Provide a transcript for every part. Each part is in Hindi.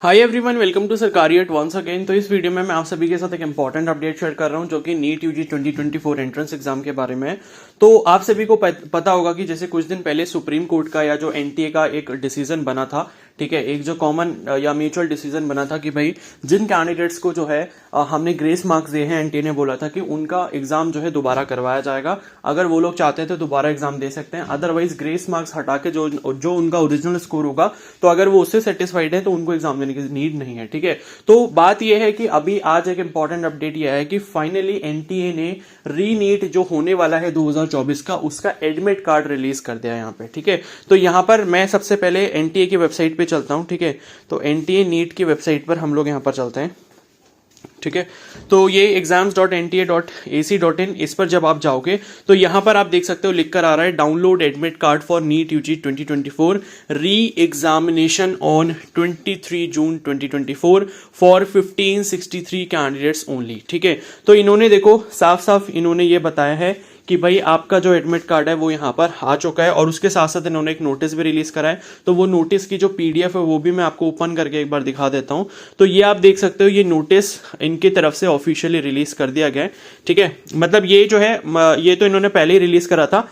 हाय एवरीवन, वेलकम टू सरकारी एट वंस अगेन। तो इस वीडियो में मैं आप सभी के साथ एक इंपॉर्टेंट अपडेट शेयर कर रहा हूं जो कि नीट यूजी 2024 एंट्रेंस एग्जाम के बारे में है। तो आप सभी को पता होगा कि जैसे कुछ दिन पहले सुप्रीम कोर्ट का या जो एनटीए का एक डिसीजन बना था, ठीक है, एक जो कॉमन या म्यूचुअल डिसीजन बना था कि भाई जिन कैंडिडेट्स को जो है हमने ग्रेस मार्क्स दिए हैं, एनटीए ने बोला था कि उनका एग्जाम जो है दोबारा करवाया जाएगा। अगर वो लोग चाहते हैं तो दोबारा एग्जाम दे सकते हैं, अदरवाइज ग्रेस मार्क्स हटा के जो उनका ओरिजिनल स्कोर होगा, तो अगर वो उससे सेटिस्फाइड है तो उनको एग्जाम देने की नीड नहीं है। ठीक है, तो बात यह है कि अभी आज एक इंपॉर्टेंट अपडेट यह है कि फाइनली एनटीए ने रीनीट जो होने वाला है 2024 का, उसका एडमिट कार्ड रिलीज कर दिया यहाँ पे। ठीक है, तो यहाँ पर मैं सबसे पहले एनटीए की वेबसाइट पे चलता हूँ। ठीक है, तो एनटीए नीट की वेबसाइट पर हम लोग यहाँ पर चलते हैं। ठीक है, तो ये exams.nta.ac.in, इस पर जब आप जाओगे तो यहां पर आप देख सकते हो लिख कर आ रहा है download admit card for NEET UG 2024 re examination on 23 June 2024 for 1563 candidates only. ठीक है, तो इन्होंने देखो साफ साफ इन्होंने ये बताया है कि भाई आपका जो एडमिट कार्ड है वो यहाँ पर आ चुका है, और उसके साथ साथ इन्होंने एक नोटिस भी रिलीज करा है। तो वो नोटिस की जो पीडीएफ है वो भी मैं आपको ओपन करके एक बार दिखा देता हूँ। तो ये आप देख सकते हो, ये नोटिस इनकी तरफ से ऑफिशियली रिलीज कर दिया गया है। ठीक है, मतलब ये जो है ये तो इन्होंने पहले ही रिलीज करा था।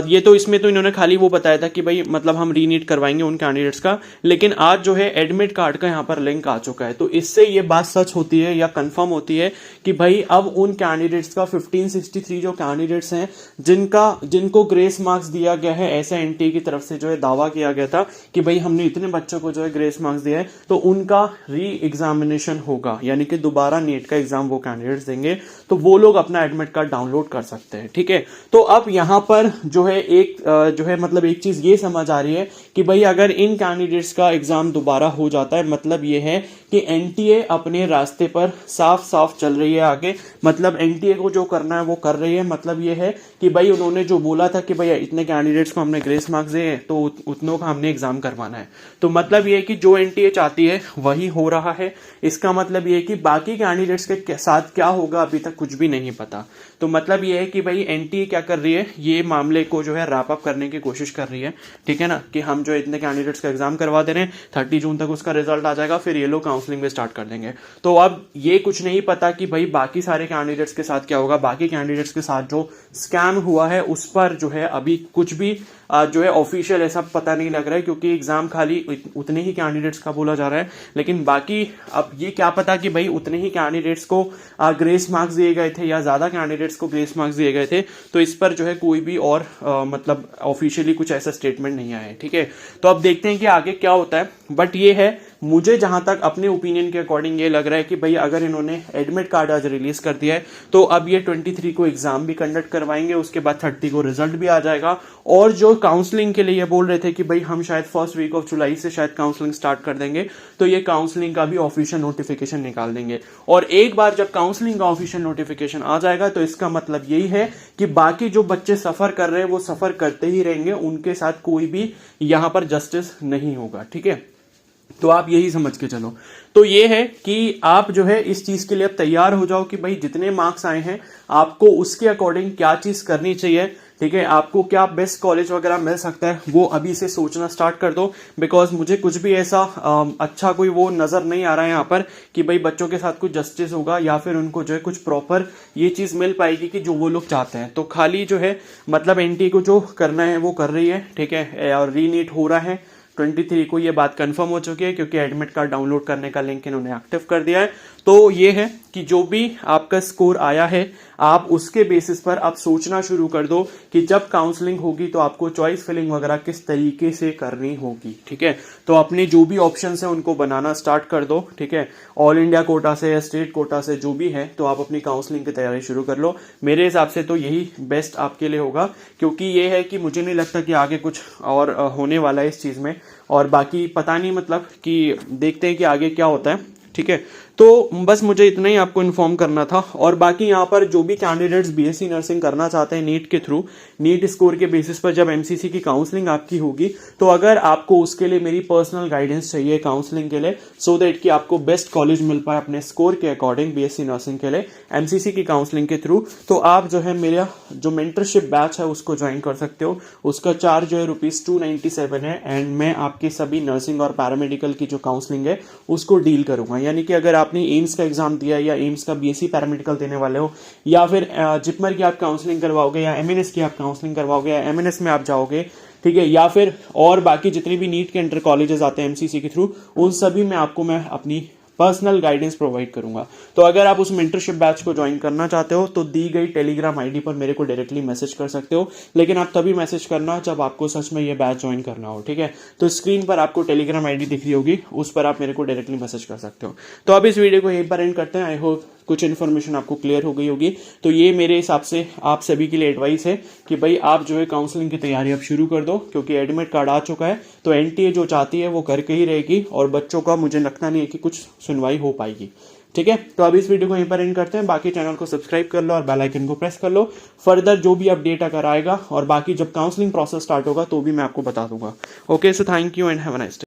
ये तो इसमें तो इन्होंने खाली वो बताया था कि भाई मतलब हम रीनीट करवाएंगे उन कैंडिडेट्स का, लेकिन आज जो है एडमिट कार्ड का यहाँ पर लिंक आ चुका है। तो इससे ये बात सच होती है या कंफर्म होती है कि भाई अब उन कैंडिडेट्स का 1563 जो कैंडिडेट्स हैं जिनको ग्रेस मार्क्स दिया गया है, ऐसा एनटीए की तरफ से जो है दावा किया गया था कि भाई हमने इतने बच्चों को जो है ग्रेस मार्क्स दिया है, तो उनका री एग्जामिनेशन होगा, यानी कि दोबारा नीट का एग्जाम वो कैंडिडेट्स देंगे, तो वो लोग अपना एडमिट कार्ड डाउनलोड कर सकते हैं। ठीक है, तो अब यहां पर जो है मतलब एक चीज ये समझ आ रही है कि भाई अगर इन कैंडिडेट्स का एग्जाम दोबारा हो जाता है, मतलब ये है कि एनटीए अपने रास्ते पर साफ साफ चल रही है आगे। मतलब एनटीए को जो करना है वो कर रही है। मतलब ये है कि भाई उन्होंने जो बोला था कि भाई इतने कैंडिडेट्स को हमने ग्रेस मार्क्स दिए तो उतनों का हमने एग्जाम करवाना है, तो मतलब ये है कि जो एनटीए चाहती है वही हो रहा है। इसका मतलब ये है कि बाकी कैंडिडेट्स के साथ क्या होगा अभी तक कुछ भी नहीं पता। तो मतलब ये है कि भाई एनटीए क्या कर रही है, ये मामले को जो है रैप अप करने की कोशिश कर रही है। ठीक है ना, कि हम जो इतने कैंडिडेट्स का एग्जाम करवा दे रहे हैं, 30 जून तक उसका रिजल्ट आ जाएगा, फिर ये लोग काउंसलिंग में स्टार्ट कर देंगे। तो अब ये कुछ नहीं पता कि भाई बाकी सारे कैंडिडेट्स के साथ क्या होगा। बाकी कैंडिडेट्स के साथ जो स्कैम हुआ है उस पर जो है अभी कुछ भी जो है ऑफिशियल ऐसा पता नहीं लग रहा है, क्योंकि एग्जाम खाली उतने ही कैंडिडेट्स का बोला जा रहा है, लेकिन बाकी अब ये क्या पता कि भाई उतने ही कैंडिडेट्स को ग्रेस मार्क्स दिए गए थे या ज्यादा कैंडिडेट्स को ग्रेस मार्क्स दिए गए थे। तो इस पर जो है कोई भी और मतलब ऑफिशियली कुछ ऐसा स्टेटमेंट नहीं आया है। ठीक है, तो अब देखते हैं कि आगे क्या होता है। बट ये है, मुझे जहां तक अपने ओपिनियन के अकॉर्डिंग ये लग रहा है कि भाई अगर इन्होंने एडमिट कार्ड आज रिलीज कर दिया है तो अब ये 23 को एग्जाम भी कंडक्ट करवाएंगे, उसके बाद 30 को रिजल्ट भी आ जाएगा। और जो काउंसलिंग के लिए ये बोल रहे थे कि भाई हम शायद फर्स्ट वीक ऑफ जुलाई से शायद काउंसलिंग स्टार्ट कर देंगे, तो ये काउंसलिंग का भी ऑफिशियल नोटिफिकेशन निकाल देंगे। और एक बार जब काउंसलिंग का ऑफिशियल नोटिफिकेशन आ जाएगा तो इसका मतलब यही है कि बाकी जो बच्चे सफर कर रहे हैं वो सफर करते ही रहेंगे, उनके साथ कोई भी यहां पर जस्टिस नहीं होगा। ठीक है, तो आप यही समझ के चलो। तो ये है कि आप जो है इस चीज के लिए अब तैयार हो जाओ कि भाई जितने मार्क्स आए हैं आपको उसके अकॉर्डिंग क्या चीज करनी चाहिए। ठीक है, आपको क्या बेस्ट कॉलेज वगैरह मिल सकता है वो अभी से सोचना स्टार्ट कर दो, बिकॉज मुझे कुछ भी ऐसा अच्छा कोई वो नजर नहीं आ रहा है यहाँ पर कि भाई बच्चों के साथ कुछ जस्टिस होगा या फिर उनको जो है कुछ प्रॉपर ये चीज मिल पाएगी कि जो वो लोग चाहते हैं। तो खाली जो है मतलब एनटीए को जो करना है वो कर रही है। ठीक है, और रीनीट हो रहा है 23 को, ये बात कंफर्म हो चुकी है क्योंकि एडमिट कार्ड डाउनलोड करने का लिंक इन्होंने एक्टिव कर दिया है। तो ये है कि जो भी आपका स्कोर आया है आप उसके बेसिस पर आप सोचना शुरू कर दो कि जब काउंसलिंग होगी तो आपको चॉइस फिलिंग वगैरह किस तरीके से करनी होगी। ठीक है, तो अपने जो भी ऑप्शंस है उनको बनाना स्टार्ट कर दो। ठीक है, ऑल इंडिया कोटा से या स्टेट कोटा से जो भी है, तो आप अपनी काउंसलिंग की तैयारी शुरू कर लो। मेरे हिसाब से तो यही बेस्ट आपके लिए होगा, क्योंकि ये है कि मुझे नहीं लगता कि आगे कुछ और होने वाला है इस चीज में। और बाकी पता नहीं, मतलब कि देखते हैं कि आगे क्या होता है। ठीक है। तो बस मुझे इतना ही आपको इन्फॉर्म करना था। और बाकी यहाँ पर जो भी कैंडिडेट्स बीएससी नर्सिंग करना चाहते हैं नीट के थ्रू, नीट स्कोर के बेसिस पर जब एमसीसी की काउंसलिंग आपकी होगी, तो अगर आपको उसके लिए मेरी पर्सनल गाइडेंस चाहिए काउंसलिंग के लिए, सो दैट कि आपको बेस्ट कॉलेज मिल पाए अपने स्कोर के अकॉर्डिंग बीएससी नर्सिंग के लिए एमसीसी की काउंसलिंग के थ्रू, तो आप जो है मेरा जो मेंटरशिप बैच है उसको ज्वाइन कर सकते हो। उसका चार्ज जो है ₹297 है, एंड मैं आपके सभी नर्सिंग और पैरामेडिकल की जो काउंसलिंग है उसको डील करूंगा। यानी कि अगर आपने एम्स का एग्जाम दिया या एम्स का बीएससी पैरामेडिकल देने वाले हो, या फिर जिपमर की आप काउंसलिंग करवाओगे, या एमएनएस की आप काउंसलिंग करवाओगे, या एमएनएस में आप जाओगे, ठीक है, या फिर और बाकी जितने भी नीट के अंडर कॉलेजेस आते हैं एमसीसी के थ्रू, उन सभी में आपको मैं अपनी पर्सनल गाइडेंस प्रोवाइड करूंगा। तो अगर आप उस मेंटरशिप बैच को ज्वाइन करना चाहते हो तो दी गई टेलीग्राम आईडी पर मेरे को डायरेक्टली मैसेज कर सकते हो, लेकिन आप तभी मैसेज करना जब आपको सच में ये बैच ज्वाइन करना हो, ठीक है। तो स्क्रीन पर आपको टेलीग्राम आईडी दिख रही होगी, उस पर आप मेरे को डायरेक्टली मैसेज कर सकते हो। तो अब इस वीडियो को यहीं पर एंड करते हैं। आई होप कुछ इन्फॉर्मेशन आपको क्लियर हो गई होगी। तो ये मेरे हिसाब से आप सभी के लिए एडवाइस है कि भाई आप जो है काउंसलिंग की तैयारी अब शुरू कर दो, क्योंकि एडमिट कार्ड आ चुका है। तो एनटीए जो चाहती है वो करके ही रहेगी, और बच्चों का मुझे लगता नहीं है कि कुछ सुनवाई हो पाएगी, ठीक है। तो अब इस वीडियो को यहीं पर एंड करते हैं। बाकी चैनल को सब्सक्राइब कर लो और बेल आइकन को प्रेस कर लो। फर्दर जो भी अपडेट अगर आएगा, और बाकी जब काउंसलिंग प्रोसेस स्टार्ट होगा तो भी मैं आपको बता दूंगा। Okay, so thank you and have a nice day.